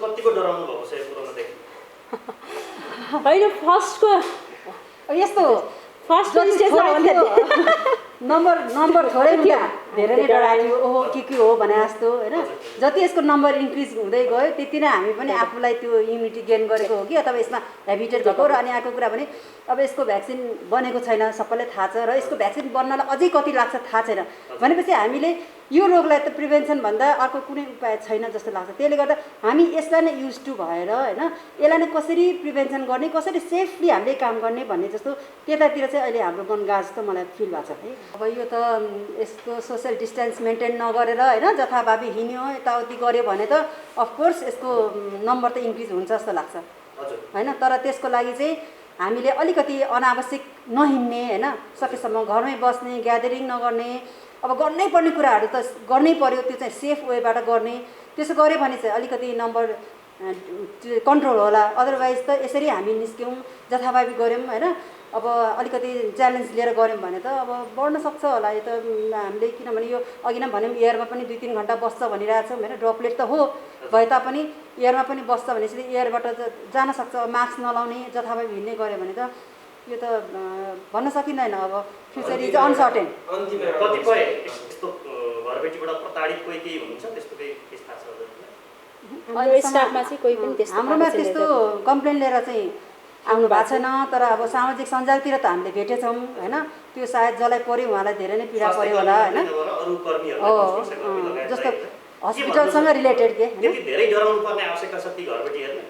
चाहिँ कतिको डराउनु भएको छ यो कोरोना देखि? होइन फर्स्टको यस्तो फर्स्ट स्टेजमा नम्बर थोरै हुँदा धेरै नै डरायो ओहो के हो भने जस्तो होइन। जति यसको नम्बर इन्क्रिज हुँदै गयो त्यति नै हामी पनि आफूलाई त्यो इम्युनिटी गेन गरेको हो कि अथवा यसमा हेबिटेड भएको। र अनि अर्को कुरा भने अब यसको भ्याक्सिन बनेको छैन, सबैलाई थाहा छ, र यसको भ्याक्सिन बन्नलाई अझै कति लाग्छ थाहा छैन। भनेपछि हामीले यो रोगलाई त प्रिभेन्सन भन्दा अर्को कुनै उपाय छैन जस्तो लाग्छ। त्यसले गर्दा हामी यसलाई नै युज टु भएर होइन यसलाई नै कसरी प्रिभेन्सन गर्ने, कसरी सेफली हामीले काम गर्ने भन्ने जस्तो त्यतातिर चाहिँ अहिले हाम्रो मन गएको जस्तो मलाई फिल भएको छ है। अब यो त यसको सोसियल डिस्टेन्स मेन्टेन नगरेर होइन जथाभावी हिँड्यो यताउति गऱ्यो भने त अफकोर्स यसको नम्बर त इन्क्रिज हुन्छ जस्तो लाग्छ होइन। तर त्यसको लागि चाहिँ हामीले अलिकति अनावश्यक नहिँड्ने होइन, सकेसम्म घरमै बस्ने, ग्यादरिङ नगर्ने, अब गर्नै पर्ने कुराहरू त गर्नै पर्यो, त्यो चाहिँ सेफ वेबाट गर्ने। त्यसो गऱ्यो भने चाहिँ अलिकति नम्बर कन्ट्रोल होला। अदरवाइज त यसरी हामी निस्क्यौँ जथाभावी गऱ्यौँ होइन, अब अलिकति च्यालेन्ज लिएर गऱ्यौँ भने त अब बढ्न सक्छ होला। यो त हामीले किनभने यो अघि नै भन्यौँ एयरमा पनि 2-3 घन्टा बस्छ भनिरहेछौँ होइन, ड्रपलेट त हो भए तापनि एयरमा पनि बस्छ भनेपछि एयरबाट जान सक्छ। मास्क नलाउने जथाभावी हिँड्ने गऱ्यो भने त यो त भन्न सकिँदैन। अब फ्युचर इज अनसर्टेन। कतिपय यस्तो घरबेटीबाट प्रताडित कोही केही हुनुहुन्छ त्यस्तो केही थाहा छ हाम्रो स्टाफमा चाहिँ कोही पनि त्यस्तो हाम्रोमा त्यस्तो कम्प्लेन लिएर चाहिँ आउनु भएको छैन। तर अब सामाजिक सञ्जालतिर त हामीले भेटेछौँ होइन, त्यो सायद जसलाई पऱ्यो उहाँलाई धेरै नै पीडा पऱ्यो होला होइन। जस्तो हस्पिटलसँग रिलेटेड के धेरै डराउनु पर्ने आवश्यकता छ ती घरबेटीहरूले?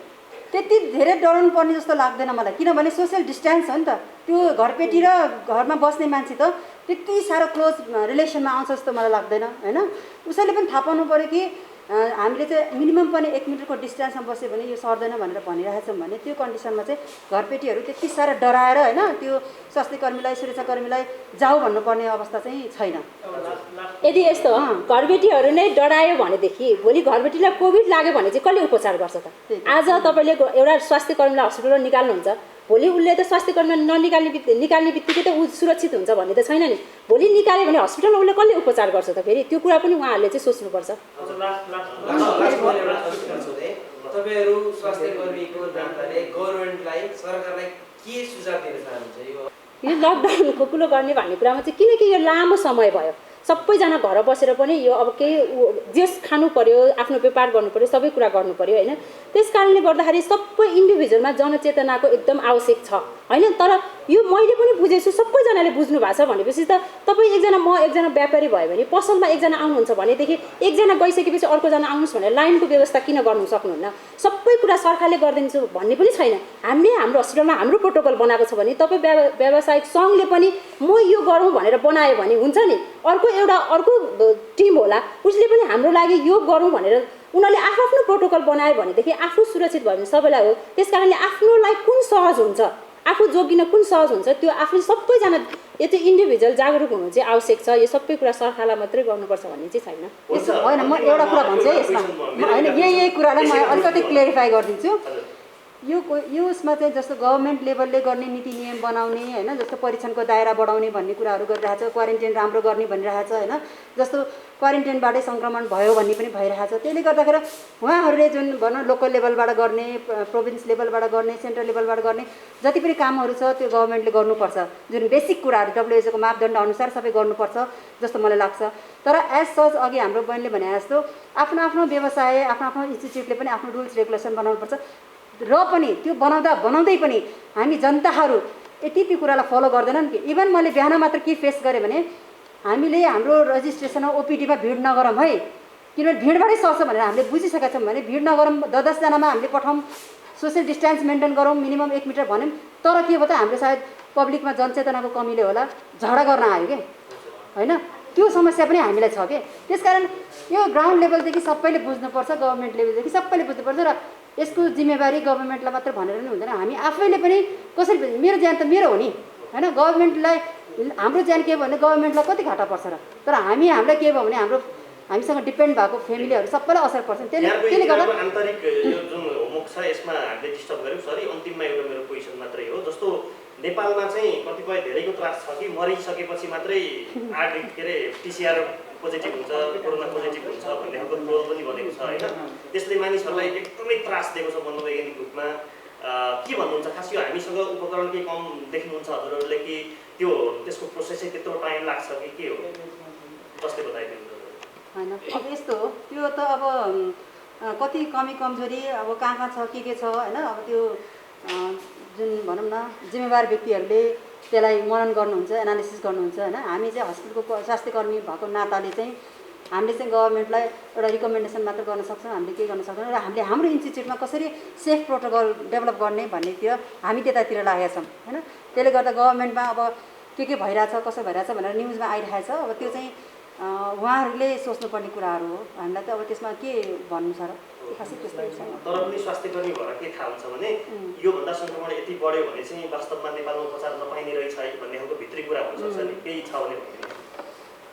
त्यति धेरै डराउनु पर्ने जस्तो लाग्दैन मलाई, किनभने सोसियल डिस्टेन्स हो नि त। त्यो घरपेटी र घरमा बस्ने मान्छे त त्यति साह्रो क्लोज रिलेसनमा आउँछ जस्तो मलाई लाग्दैन होइन। उसैले पनि थाहा पाउनु पऱ्यो कि हामीले चाहिँ मिनिमम पनि 1 मिटरको डिस्टेन्समा बस्यो भने यो सर्दैन भनेर भनिरहेछौँ भने त्यो कन्डिसनमा चाहिँ घरपेटीहरू त्यति साह्रो डराएर होइन त्यो स्वास्थ्यकर्मीलाई सुरक्षाकर्मीलाई जाऊ भन्नुपर्ने अवस्था चाहिँ छैन। यदि यस्तो घरबेटीहरू नै डरायो भनेदेखि भोलि घरबेटीलाई कोभिड लाग्यो भने चाहिँ कसले उपचार गर्छ त? आज तपाईँले एउटा स्वास्थ्यकर्मीलाई हस्पिटलमा निकाल्नुहुन्छ, भोलि उसले त स्वास्थ्यकर्मीलाई निकाल्ने बित्तिकै त ऊ सुरक्षित हुन्छ भन्ने त छैन नि। भोलि निकाल्यो भने हस्पिटलमा उसले कसले उपचार गर्छ त? फेरि त्यो कुरा पनि उहाँहरूले चाहिँ सोच्नुपर्छ। तपाईहरु स्वास्थ्यकर्मीको नाताले गभर्नमेन्टलाई सरकारलाई के सुझाव दिन चाहनुहुन्छ? यो लकडाउनको कुलो गर्ने भन्ने कुरामा चाहिँ किनकि यो लामो समय भयो, सबैजना घर बसेर पनि यो अब केही जेस खानु पर्यो, आफ्नो व्यापार गर्नु पर्यो, सबै कुरा गर्नु पर्यो होइन। त्यस कारणले गर्दाखेरि सबै इन्डिभिजुअलमा जनचेतनाको एकदम आवश्यक छ होइन। तर यो मैले पनि बुझेछु, सबैजनाले बुझ्नु भएको छ भनेपछि त तपाईँ एकजना म एकजना व्यापारी भयो भने पसलमा एकजना आउनुहुन्छ भनेदेखि एकजना गइसकेपछि अर्कोजना आउनुहोस् भनेर लाइनको व्यवस्था किन गर्नु सक्नुहुन्न? सबै कुरा सरकारले गरिदिन्छु भन्ने पनि छैन। हामीले हाम्रो हस्पिटलमा हाम्रो प्रोटोकल बनाएको छ भने तपाईँ व्यावसायिक सङ्घले पनि म यो गरौँ भनेर बनायो भने हुन्छ नि। अर्को टिम होला उसले पनि हाम्रो लागि यो गरौँ भनेर उनीहरूले आफ्नो प्रोटोकल बनायो भनेदेखि आफू सुरक्षित भयो भने सबैलाई हो। त्यस कारणले आफ्नोलाई कुन सहज हुन्छ, आफू जोगिन कुन सहज हुन्छ त्यो आफूले सबैजना यो चाहिँ इन्डिभिजुअल जागरुक हुनु चाहिँ आवश्यक छ। यो सबै कुरा सरकारलाई मात्रै गर्नुपर्छ भन्ने चाहिँ छैन होइन। म एउटा कुरा भन्छु है यसमा होइन, यही कुरालाई म अलिकति क्लियरिफाई गरिदिन्छु। यो उसमा चाहिँ जस्तो गभर्मेन्ट लेभलले गर्ने नीति नियम बनाउने होइन, जस्तो परीक्षणको दायरा बढाउने भन्ने कुराहरू गरिरहेछ, क्वारेन्टाइन राम्रो गर्ने भनिरहेछ होइन। जस्तो क्वारेन्टाइनबाटै सङ्क्रमण भयो भन्ने पनि भइरहेछ। त्यसले गर्दाखेरि उहाँहरूले जुन भनौँ लोकल लेभलबाट गर्ने, प्रोभिन्स लेभलबाट गर्ने, सेन्ट्रल लेभलबाट गर्ने जति पनि कामहरू छ त्यो गभर्मेन्टले गर्नुपर्छ। जुन बेसिक कुराहरू WHO को मापदण्ड अनुसार सबै गर्नुपर्छ जस्तो मलाई लाग्छ। तर एज सच अघि हाम्रो बहिनीले भने जस्तो आफ्नो आफ्नो व्यवसाय आफ्नो इन्स्टिट्युटले पनि आफ्नो रुल्स रेगुलेसन बनाउनुपर्छ। र पनि त्यो बनाउँदै पनि हामी जनताहरू यति कुरालाई फलो गर्दैनन् कि इभन मैले बिहान मात्र के फेस गरेँ भने हामीले हाम्रो रजिस्ट्रेसनमा ओपिडीमा भिड नगरौँ है, किनभने भिडबाटै सर्छ भनेर हामीले बुझिसकेका छौँ भने भिड नगरौँ, 10-10 जनामा हामीले पठाउँ, सोसियल डिस्टेन्स मेन्टेन गरौँ, मिनिमम 1 मिटर भन्यौँ। तर के भयो त हामीले सायद पब्लिकमा जनचेतनाको कमीले होला झगडा गर्न आयो कि होइन, त्यो समस्या पनि हामीलाई छ कि। त्यसकारण यो ग्राउन्ड लेभलदेखि सबैले बुझ्नुपर्छ, गभर्मेन्ट लेभलदेखि सबैले बुझ्नुपर्छ। र यसको जिम्मेवारी गभर्मेन्टलाई मात्र भनेर पनि हुँदैन, हामी आफैले पनि कसरी मेरो ज्यान त मेरो हो नि होइन। गभर्मेन्टलाई हाम्रो ज्यान के भयो भने गभर्मेन्टलाई कति घाटा पर्छ र, तर हामीलाई के भयो भने हामीसँग डिपेन्ड भएको फ्यामिलीहरू सबैलाई असर पर्छ। त्यसले गर्दा आन्तरिक यो जुन होमवर्क छ यसमा हामीले डिस्टर्ब गऱ्यौँ। सरी अन्तिममा एउटा मेरो क्वेसन मात्रै हो, जस्तो नेपालमा चाहिँ कतिपय धेरैको त्रास छ कि मरिसकेपछि मात्रै के अरे PCR पोजिटिभ हुन्छ, कोरोना पोजिटिभ हुन्छ भन्ने खालको ट्रोल पनि बनेको छ होइन। त्यसले मानिसहरूलाई एकदमै त्रास दिएको छ मनोवैज्ञानिक रूपमा। के भन्नुहुन्छ खास यो हामीसँग उपकरण केही कम देख्नुहुन्छ हजुरहरूले कि त्यो त्यसको प्रोसेसै त्यत्रो टाइम लाग्छ कि के हो? कसले बताइदिनु होइन अब यस्तो हो, त्यो त अब कति कमी कमजोरी अब कहाँ छ के छ होइन। अब त्यो जुन भनौँ न जिम्मेवार व्यक्तिहरूले त्यसलाई मनन गर्नुहुन्छ, एनालिसिस गर्नुहुन्छ होइन। हामी चाहिँ हस्पिटलको स्वास्थ्यकर्मी भएको नाताले चाहिँ हामीले चाहिँ गभर्मेन्टलाई एउटा रिकमेन्डेसन मात्र गर्न सक्छौँ, हामीले केही गर्न सक्दैनौँ। र हामीले हाम्रो इन्स्टिच्युटमा कसरी सेफ प्रोटोकल डेभलप गर्ने भन्नेतिर हामी त्यतातिर लागेका छौँ होइन। त्यसले गर्दा गभर्मेन्टमा अब के भइरहेछ कसो भइरहेछ भनेर न्युजमा आइरहेछ। अब त्यो चाहिँ उहाँहरूले सोच्नुपर्ने कुराहरू हो। हामीलाई त अब त्यसमा के भन्नु छ र, खासै त्यस्तो छैन। तर पनि स्वास्थ्यकर्मी भएर के थाहा हुन्छ भने योभन्दा सङ्क्रमण यति बढ्यो भने चाहिँ वास्तवमा नेपालमा उपचार नपाइने रहेछ है भन्ने खालको भित्री कुरा हुनसक्छ नि, केही छ भने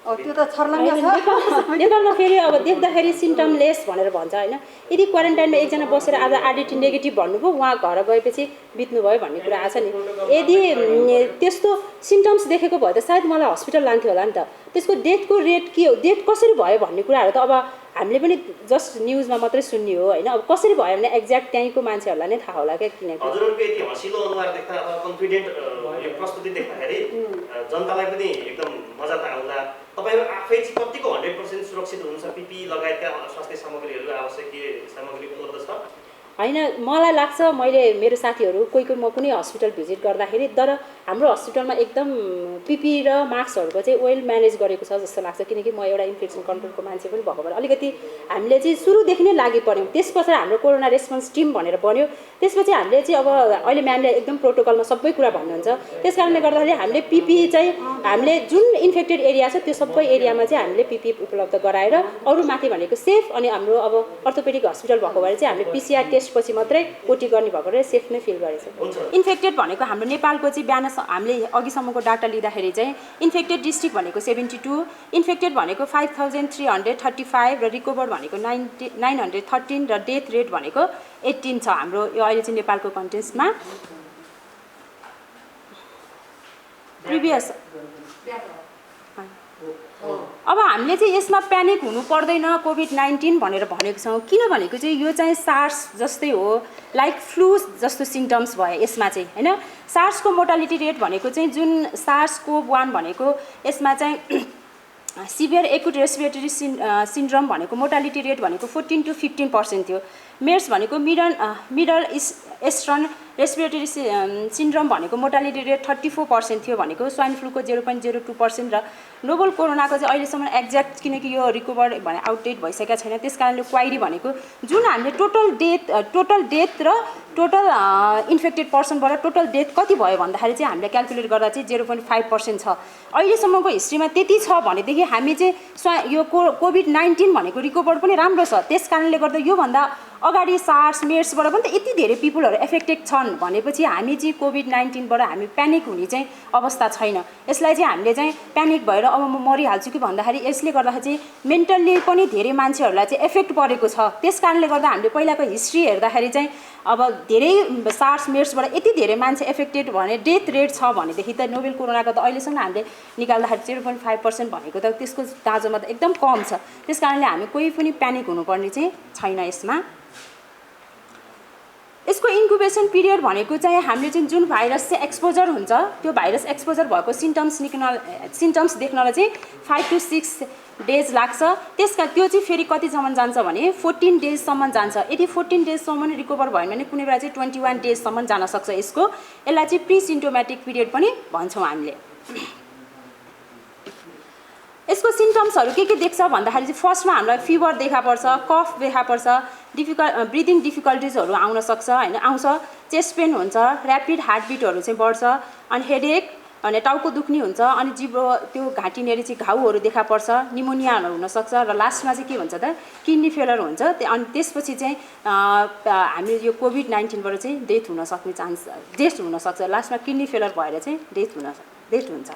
अब त्यो त छर्लङ्ग छ। नेपालमा फेरि अब देख्दाखेरि सिम्टमलेस भनेर भन्छ होइन। यदि क्वारेन्टाइनमा एकजना बसेर आज आरडिटी नेगेटिभ भन्नुभयो, उहाँ घर गएपछि बित्नुभयो भन्ने कुरा आएको छ नि। यदि त्यस्तो सिम्टम्स देखेको भए त सायद मलाई हस्पिटल लान्थ्यो होला नि त। त्यसको डेथको रेट के हो, डेथ कसरी भयो भन्ने कुराहरू त अब हामीले पनि जस्ट न्युजमा मात्रै सुन्ने हो होइन। अब कसरी भयो भने एक्ज्याक्ट त्यहीँको मान्छेहरूलाई नै थाहा होला क्या। किनकि हजुरहरूको यति हँसिलो अनुहार देख्दा अथवा कन्फिडेन्ट यो प्रस्तुति देख्दाखेरि जनतालाई पनि एकदम मजा त आउँला। तपाईँहरू आफै चाहिँ कतिको 100% सुरक्षित हुनुहुन्छ? पिपी लगायतका स्वास्थ्य सामग्रीहरू आवश्यकीय सामग्री उपलब्ध छ? होइन, मलाई लाग्छ मैले मेरो साथीहरू कोही म कुनै हस्पिटल भिजिट गर्दाखेरि तर हाम्रो हस्पिटलमा एकदम पिपी र मास्कहरूको चाहिँ वेल म्यानेज गरेको छ जस्तो लाग्छ। किनकि म एउटा इन्फेक्सन कन्ट्रोलको मान्छे पनि भएको भएर अलिकति हामीले चाहिँ सुरुदेखि नै लागि पऱ्यौँ। त्यस पछाडि हाम्रो कोरोना रेस्पोन्स टिम भनेर बन्यो। त्यसपछि हामीले चाहिँ अब अहिले म्यामले एकदम प्रोटोकलमा सबै कुरा भन्नुहुन्छ। त्यस कारणले गर्दाखेरि हामीले पिपी चाहिँ हामीले जुन इन्फेक्टेड एरिया छ त्यो सबै एरियामा चाहिँ हामीले पिपी उपलब्ध गराएर अरू माथि भनेको सेफ। अनि हाम्रो अब अर्थोपेडिक हस्पिटल भएको भएर चाहिँ हामीले पिसिआर टेस्ट पछि मात्रै ओटी गर्ने भएको र सेफ नै फिल गरेछ। इन्फेक्टेड भनेको हाम्रो नेपालको चाहिँ बिहान हामीले अघिसम्मको डाटा लिँदाखेरि चाहिँ इन्फेक्टेड डिस्ट्रिक्ट भनेको 72, इन्फेक्टेड भनेको 5335 र रिकभर भनेको 913 र डेथ रेट भनेको 18 छ हाम्रो यो अहिले चाहिँ नेपालको कन्टेक्स्टमा। प्रिभियस अब हामीले चाहिँ यसमा प्यानिक हुनु पर्दैन कोभिड-19 भनेर भनेको छौँ। किन भनेको चाहिँ यो चाहिँ सार्स जस्तै हो, लाइक फ्लू जस्तो सिम्टम्स भयो यसमा चाहिँ होइन। सार्सको मोर्टालिटी रेट भनेको चाहिँ जुन SARS-CoV-1 भनेको यसमा चाहिँ सिभियर एक्युट रेस्पिरेटरी सिन्ड्रोम भनेको मोर्टालिटी रेट भनेको 14 to 15% थियो। मेर्स भनेको मिडल इस्टर्न रेस्पिरेटरी सिन्ड्रोम भनेको मोर्टालिटी रेट 34% थियो भनेको। स्वाइन फ्लूको 0.02% र नोभल कोरोनाको चाहिँ अहिलेसम्म एक्ज्याक्ट किनकि यो रिकभर भने आउटडेट भइसकेका छैन। त्यस कारणले क्वाइरी भनेको जुन हामीले टोटल डेथ र टोटल इन्फेक्टेड पर्सनबाट टोटल डेथ कति भयो भन्दाखेरि चाहिँ हामीले क्यालकुलेट गर्दा चाहिँ 0.5% छ। अहिलेसम्मको हिस्ट्रीमा त्यति छ भनेदेखि हामी चाहिँ यो कोभिड-19 भनेको रिकभर पनि राम्रो छ। त्यस कारणले गर्दा योभन्दा अगाडि सार्स मेर्सबाट पनि त यति धेरै पिपुलहरू एफेक्टेड छन् भनेपछि हामी चाहिँ कोभिड-19बाट हामी प्यानिक हुने चाहिँ अवस्था छैन। यसलाई चाहिँ हामीले चाहिँ प्यानिक भएर अब म मरिहाल्छु कि भन्दाखेरि यसले गर्दाखेरि चाहिँ मेन्टल्ली पनि धेरै मान्छेहरूलाई चाहिँ एफेक्ट परेको छ। त्यस कारणले गर्दा हामीले पहिलाको हिस्ट्री हेर्दाखेरि चाहिँ अब धेरै सार्स मेर्सबाट यति धेरै मान्छे एफेक्टेड भने डेथ रेट छ भनेदेखि त नोभेल कोरोनाको त अहिलेसम्म हामीले निकाल्दाखेरि 0.5% भनेको त त्यसको दाँजोमा त एकदम कम छ। त्यस कारणले हामी कोही पनि प्यानिक हुनुपर्ने चाहिँ छैन यसमा। यसको इन्क्युबेसन पिरियड भनेको चाहिँ हामीले चाहिँ जुन भाइरस चाहिँ एक्सपोजर हुन्छ त्यो भाइरस एक्सपोजर भएको सिम्टम्स देख्नलाई चाहिँ 5 to 6 डेज लाग्छ। त्यसका त्यो चाहिँ फेरि कतिसम्म जान्छ भने 14 डेजसम्म जान्छ। यदि 14 डेजसम्म रिकभर भयो भने कुनै बेला चाहिँ 21 डेजसम्म जान सक्छ यसको। यसलाई चाहिँ प्री सिम्टोमेटिक पिरियड पनि भन्छौँ हामीले। यसको सिम्टम्सहरू के देख्छ भन्दाखेरि चाहिँ फर्स्टमा हामीलाई फिभर देखा पर्छ, कफ देखा पर्छ, ब्रिदिङ डिफिकल्टिजहरू आउन सक्छ होइन, आउँछ। चेस्ट पेन हुन्छ, ऱ्यापिड हार्टबिटहरू चाहिँ बढ्छ, अनि हेडेक अनि टाउको दुख्ने हुन्छ, अनि जिब्रो त्यो घाँटीनेरि चाहिँ घाउहरू देखा पर्छ, निमोनियाहरू हुनसक्छ र लास्टमा चाहिँ के हुन्छ त किडनी फेलर हुन्छ। अनि त्यसपछि चाहिँ हामी यो कोभिड-19बाट चाहिँ डेथ हुनसक्छ। लास्टमा किडनी फेलर भएर चाहिँ डेथ हुन्छ।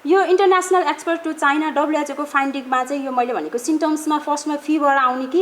यो international expert to China WHO को फाइन्डिङमा चाहिँ यो मैले भनेको सिम्टम्समा फर्स्टमा फिभर आउने कि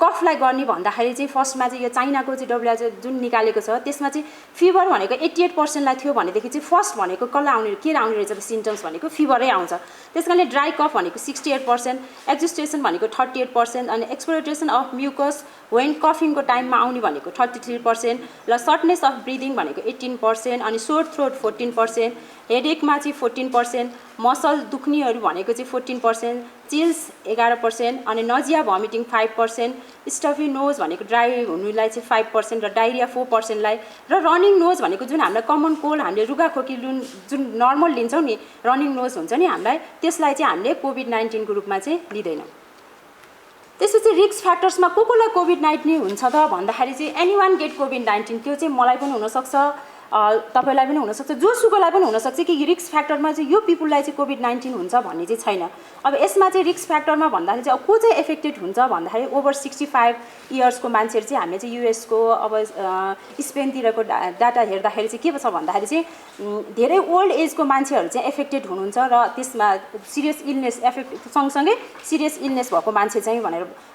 कफलाई गर्ने भन्दाखेरि चाहिँ फर्स्टमा चाहिँ यो चाइनाको चाहिँ WHO जुन निकालेको छ त्यसमा चाहिँ फिभर भनेको 88% थियो भनेदेखि चाहिँ फर्स्ट भनेको कसलाई आउने के आउने रहेछ सिम्टम्स भनेको फिभरै आउँछ। त्यस कारणले ड्राई कफ भनेको 68%, एक्जिस्टेसन भनेको 38% अनि एक्सप्लोइटेसन अफ म्युकस वेन कफिङको टाइममा आउने भनेको 33%, र सर्टनेस अफ ब्रिदिङ भनेको 18% अनि सोर थ्रोट 14%, हेडेकमा चाहिँ 14%, मसल दुख्नेहरू भनेको चाहिँ 14%, चिल्स 11% अनि नजिया भमिटिङ 5%, स्टफी नोज भनेको ड्राई हुनुलाई चाहिँ 5% र डाइरिया 4% लाई, र रनिङ नोज भनेको जुन हामीलाई कमन कोल्ड हामीले रुगाखोकी जुन नर्मल लिन्छौँ नि रनिङ नोज हुन्छ नि हामीलाई त्यसलाई चाहिँ हामीले कोभिड-19 को रूपमा चाहिँ लिँदैनौँ। त्यसपछि रिस्क फ्याक्टर्समा कोलाई कोभिड-19 हुन्छ त भन्दाखेरि चाहिँ एनीवान गेट कोभिड-19 त्यो चाहिँ मलाई पनि हुनसक्छ तपाईलाई पनि हुनसक्छ जोसुकोलाई पनि हुनसक्छ कि रिस्क फ्याक्टरमा चाहिँ यो पिपुललाई चाहिँ कोभिड-19 हुन्छ भन्ने चाहिँ छैन। अब यसमा चाहिँ रिस्क फ्याक्टरमा भन्दाखेरि चाहिँ अब को चाहिँ एफेक्टेड हुन्छ भन्दाखेरि ओभर 65 इयर्सको मान्छेहरू चाहिँ हामीले चाहिँ युएसको अब स्पेनतिरको डाटा हेर्दाखेरि चाहिँ के छ भन्दाखेरि चाहिँ धेरै ओल्ड एजको मान्छेहरू चाहिँ एफेक्टेड हुनुहुन्छ र त्यसमा सिरियस इलनेस एफेक्ट सँगसँगै सिरियस इलनेस भएको मान्छे चाहिँ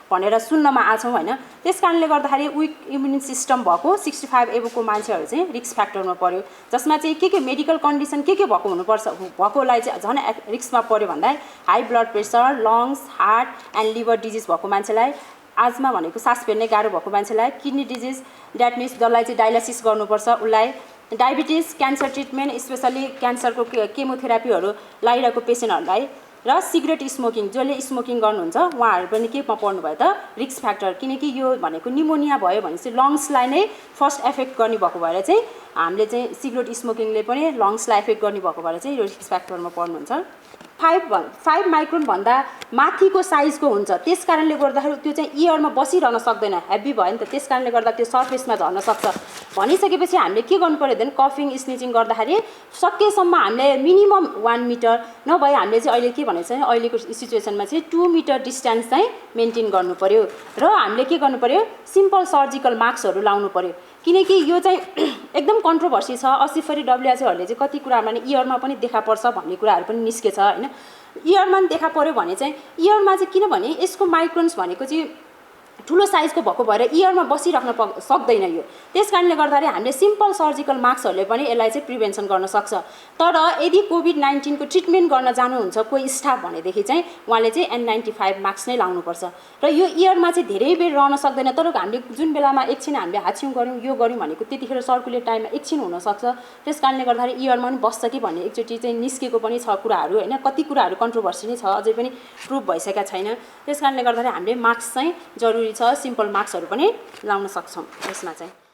भनेर सुन्नमा आछौँ होइन। त्यस कारणले गर्दाखेरि विक इम्युन सिस्टम भएको 65 एबोको मान्छेहरू चाहिँ रिस्क फ्याक्टरमा पर्यो, जसमा चाहिँ के मेडिकल कन्डिसन के भएको हुनुपर्छ भएकोलाई चाहिँ झन् रिस्कमा पर्यो भन्दा high blood pressure, lungs, heart and liver disease भएको मान्छेलाई, आजमा भनेको सास फेर्ने गाह्रो भएको मान्छेलाई, किडनी डिजिज द्याट मिन्स जसलाई चाहिँ डायलासिस गर्नुपर्छ उसलाई, डायबिटिज, क्यान्सर ट्रिटमेन्ट स्पेसली क्यान्सरको केमोथेरापीहरू लागिरहेको पेसेन्टहरूलाई, र सिगरेट स्मोकिङ जसले स्मोकिङ गर्नुहुन्छ उहाँहरू पनि केमा पर्नुभयो त रिस्क फ्याक्टर, किनकि यो भनेको निमोनिया भयो भने चाहिँ लङ्सलाई नै फर्स्ट एफेक्ट गर्ने भएको भएर चाहिँ हामीले चाहिँ सिगरेट स्मोकिङले पनि लङ्सलाई एफेक्ट गर्ने भएको भएर चाहिँ यो रिस्क फ्याक्टरमा पर्नुहुन्छ। 5 माइक्रोन भन्दा माथिको साइजको हुन्छ, त्यस कारणले गर्दाखेरि त्यो चाहिँ इयरमा बसिरहन सक्दैन, हेभी भयो नि त, त्यस कारणले गर्दा त्यो सर्फेसमा झर्न सक्छ। भनिसकेपछि हामीले के गर्नु पर्यो भने कफिङ स्निचिङ गर्दाखेरि सकेसम्म हामीले मिनिमम 1 मिटर नभए हामीले चाहिँ अहिले के भनेको छ अहिलेको सिचुएसनमा चाहिँ 2 मिटर डिस्टेन्स चाहिँ मेन्टेन गर्नु पर्यो र हामीले के गर्नु पर्यो सिम्पल सर्जिकल मास्कहरू लाउनु पर्यो, किनकि यो चाहिँ एकदम कन्ट्रोभर्सी छ। अस्ति फेरि WHO चाहिँ कति कुरामा इयरमा पनि देखा पर्छ भन्ने कुराहरू पनि निस्केछ होइन। इयरमा पनि देखा पर्यो भने चाहिँ इयरमा चाहिँ किनभने यसको माइक्रोन्स भनेको चाहिँ ठुलो साइजको भएको भएर इयरमा बसिराख्न सक्दैन यो, त्यस कारणले गर्दाखेरि हामीले सिम्पल सर्जिकल मास्कहरूले पनि यसलाई चाहिँ प्रिभेन्सन गर्न सक्छ। तर यदि कोभिड-19 को ट्रिटमेन्ट गर्न जानुहुन्छ कोही स्टाफ भनेदेखि चाहिँ उहाँले चाहिँ N95 मास्क नै लाउनुपर्छ र यो इयरमा चाहिँ धेरै बेर रहन सक्दैन। तर हामीले जुन बेलामा एकछिन हामीले हाछ्यौँ गऱ्यौँ यो गऱ्यौँ भनेको त्यतिखेर सर्कुलेट टाइममा एकछिन हुनसक्छ, त्यस कारणले गर्दाखेरि इयरमा पनि बस्छ कि भन्ने एकचोटि चाहिँ निस्केको पनि छ कुराहरू होइन, कति कुराहरू कन्ट्रोभर्सी नै छ अझै पनि प्रुभ भइसकेका छैन। त्यस कारणले गर्दाखेरि हामीले मास्क चाहिँ जरुरी छ, सिम्पल मास्कहरू पनि लाउन सक्छौँ यसमा चाहिँ।